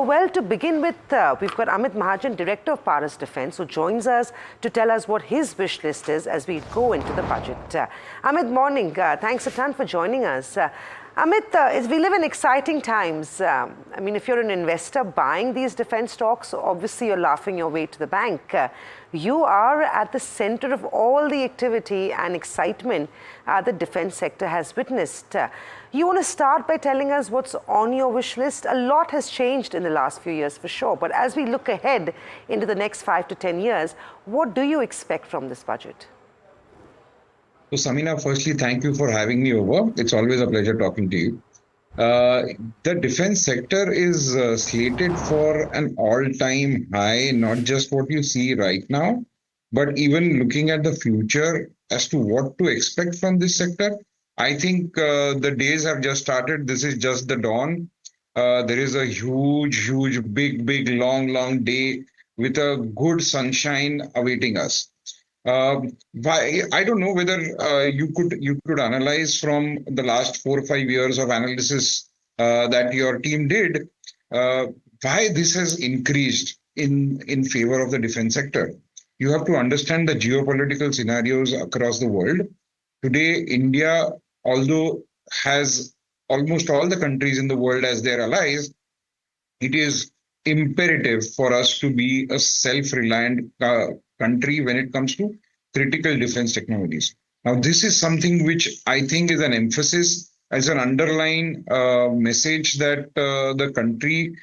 Well, to begin with, we've got Amit Mahajan, Director of Paras Defence, who joins us to tell us what his wish list is as we go into the budget. Amit, morning. Thanks a ton for joining us. Amit, we live in exciting times. I mean, if you're an investor buying these defence stocks, obviously you're laughing your way to the bank. You are at the center of all the activity and excitement the defence sector has witnessed. You want to start by telling us what's on your wish list? A lot has changed in the last few years for sure, but as we look ahead into the next 5 to 10 years, what do you expect from this budget? So, Samina, firstly, thank you for having me over. It's always a pleasure talking to you. The defense sector is slated for an all-time high, not just what you see right now, but even looking at the future as to what to expect from this sector. I think the days have just started. This is just the dawn. There is a huge, big, long day with a good sunshine awaiting us. I don't know whether you could analyze from the last 4 or 5 years of analysis that your team did why this has increased in favor of the defense sector. You have to understand the geopolitical scenarios across the world. Today, India, although has almost all the countries in the world as their allies, it is imperative for us to be a self-reliant country when it comes to critical defense technologies. Now, this is something which I think is an emphasis as an underlying message that the country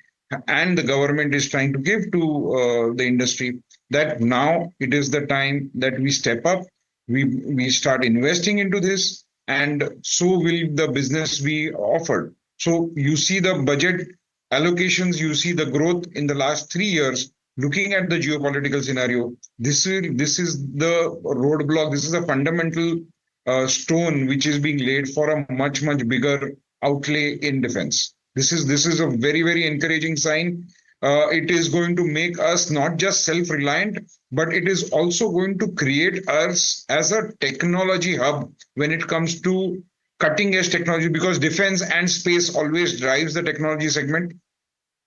and the government is trying to give to the industry, that now it is the time that we step up, we start investing into this, and so will the business be offered. So you see the budget allocations, you see the growth in the last 3 years. Looking at the geopolitical scenario, this is the roadblock. This is a fundamental stone which is being laid for a much bigger outlay in defense. This is a very encouraging sign. It is going to make us not just self-reliant, but it is also going to create us as a technology hub when it comes to cutting edge technology, because defense and space always drives the technology segment.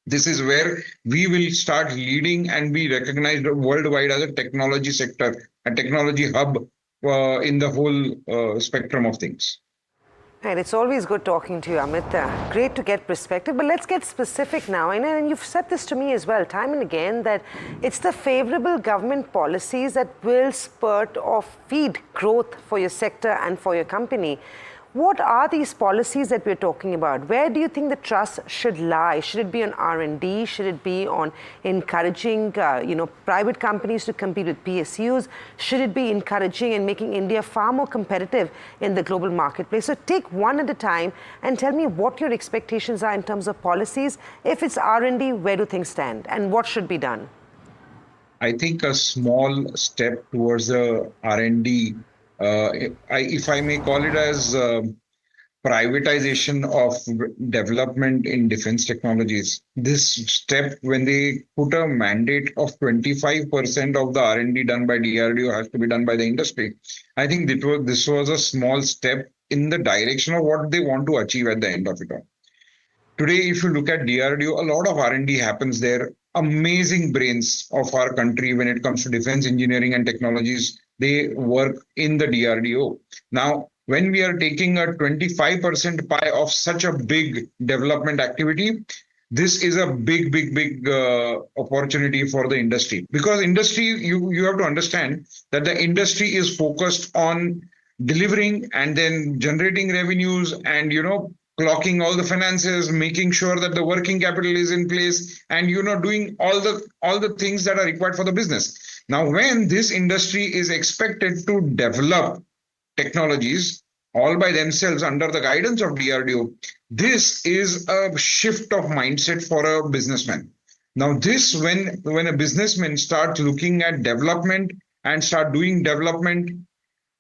This is where we will start leading and be recognized worldwide as a technology sector, a technology hub in the whole spectrum of things. And it's always good talking to you, Amit. Great to get perspective, but let's get specific now. And you've said this to me as well, time and again, that it's the favorable government policies that will spurt or feed growth for your sector and for your company. What are these policies that we're talking about? Where do you think the trust should lie? Should it be on R&D? Should it be on encouraging private companies to compete with PSUs? Should it be encouraging and making India far more competitive in the global marketplace? So take one at a time and tell me what your expectations are in terms of policies. If it's R&D, where do things stand and what should be done? I think a small step towards the R&D, if I may call it as privatization of development in defense technologies. This step, when they put a mandate of 25% of the R&D done by DRDO has to be done by the industry, I think this was a small step in the direction of what they want to achieve at the end of it all. Today, if you look at DRDO, a lot of R&D happens there. Amazing brains of our country when it comes to defense engineering and technologies, they work in the DRDO. Now, when we are taking a 25% pie of such a big development activity, this is a big opportunity for the industry. Because industry, you have to understand that the industry is focused on delivering and then generating revenues and, clocking all the finances, making sure that the working capital is in place, and doing all the things that are required for the business. Now, when this industry is expected to develop technologies all by themselves under the guidance of DRDO, this is a shift of mindset for a businessman. Now, this when a businessman starts looking at development and start doing development,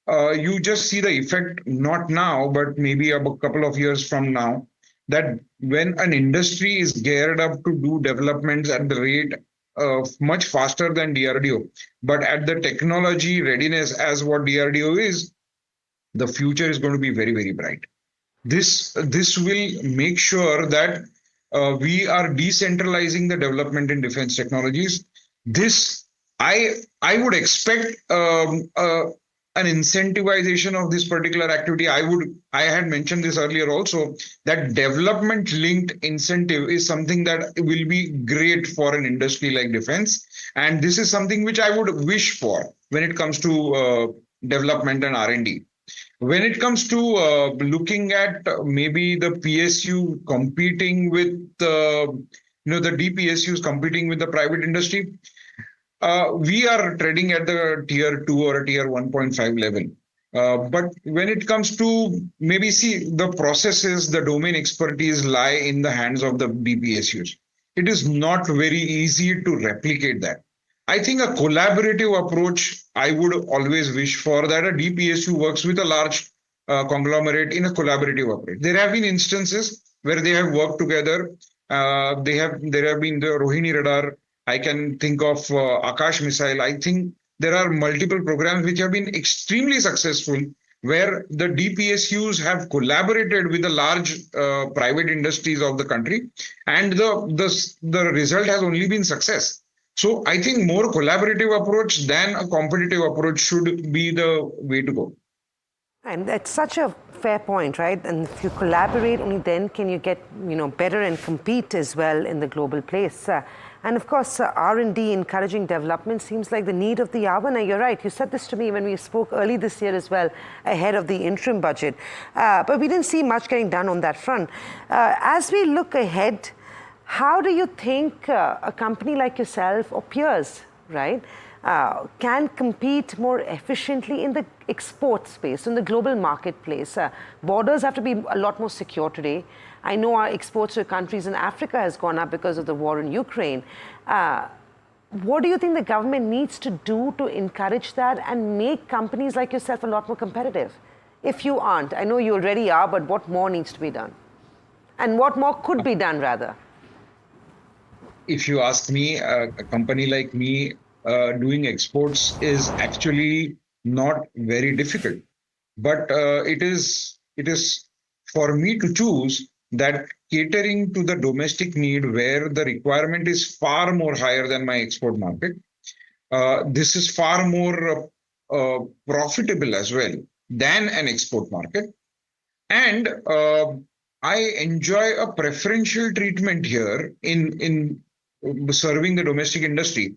you just see the effect, not now, but maybe a couple of years from now, that when an industry is geared up to do developments at the rate much faster than DRDO, but at the technology readiness as what DRDO is, the future is going to be very bright. This will make sure that we are decentralizing the development in defense technologies. This, I would expect an incentivization of this particular activity. I had mentioned this earlier also, that development linked incentive is something that will be great for an industry like defense. And this is something which I would wish for when it comes to development and R&D. When it comes to looking at maybe the PSU competing with the DPSUs competing with the private industry, we are trading at the tier 2 or a tier 1.5 level. But when it comes to maybe see the processes, the domain expertise lie in the hands of the DPSUs. It is not very easy to replicate that. I think a collaborative approach, I would always wish for that a DPSU works with a large conglomerate in a collaborative approach. There have been instances where they have worked together. There have been the Rohini radar. I can think of Akash missile. I think there are multiple programs which have been extremely successful, where the DPSUs have collaborated with the large private industries of the country, and the result has only been success. So I think more collaborative approach than a competitive approach should be the way to go. And that's such a fair point, right? And if you collaborate, only then can you get, better and compete as well in the global place. And of course, R&D encouraging development seems like the need of the hour. Now, you're right. You said this to me when we spoke early this year as well, ahead of the interim budget. But we didn't see much getting done on that front. As we look ahead, how do you think a company like yourself or peers, right, can compete more efficiently in the export space, in the global marketplace? Borders have to be a lot more secure today. I know our exports to countries in Africa has gone up because of the war in Ukraine. What do you think the government needs to do to encourage that and make companies like yourself a lot more competitive? If you aren't, I know you already are, but what more needs to be done? And what more could be done, rather? If you ask me, a company like me doing exports is actually not very difficult. But it is for me to choose that catering to the domestic need where the requirement is far more higher than my export market. This is far more profitable as well than an export market. And I enjoy a preferential treatment here in serving the domestic industry.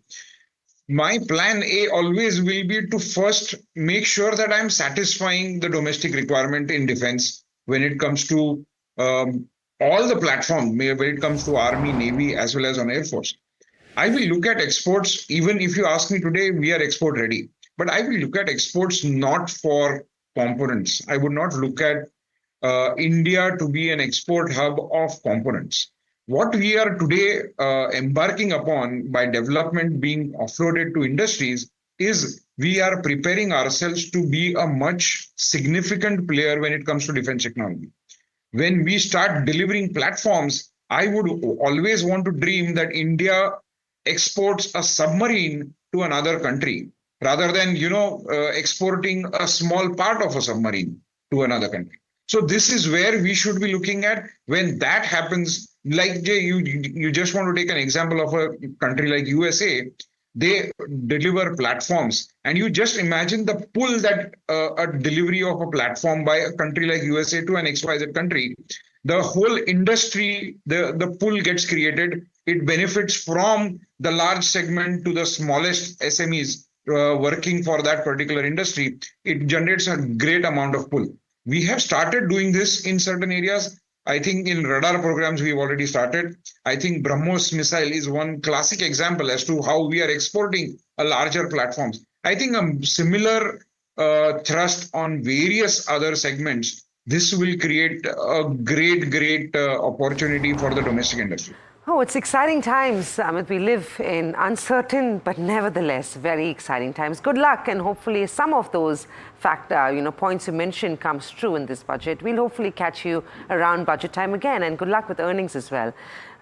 My plan A always will be to first make sure that I'm satisfying the domestic requirement in defense when it comes to all the platforms, when it comes to Army, Navy, as well as on Air Force. I will look at exports, even if you ask me today, we are export ready. But I will look at exports not for components. I would not look at India to be an export hub of components. What we are today embarking upon by development being offloaded to industries is we are preparing ourselves to be a much significant player when it comes to defense technology. When we start delivering platforms, I would always want to dream that India exports a submarine to another country rather than, exporting a small part of a submarine to another country. So this is where we should be looking at. When that happens, like Jay, you just want to take an example of a country like USA. They deliver platforms, and you just imagine the pull that a delivery of a platform by a country like USA to an XYZ country, the whole industry, the pull gets created. It benefits from the large segment to the smallest SMEs working for that particular industry. It generates a great amount of pull. We have started doing this in certain areas. I think in radar programs, we've already started. I think BrahMos missile is one classic example as to how we are exporting a larger platforms. I think a similar thrust on various other segments, this will create a great opportunity for the domestic industry. Oh, it's exciting times, Amit. We live in uncertain, but nevertheless, very exciting times. Good luck, and hopefully some of those points you mentioned comes true in this budget. We'll hopefully catch you around budget time again, and good luck with earnings as well.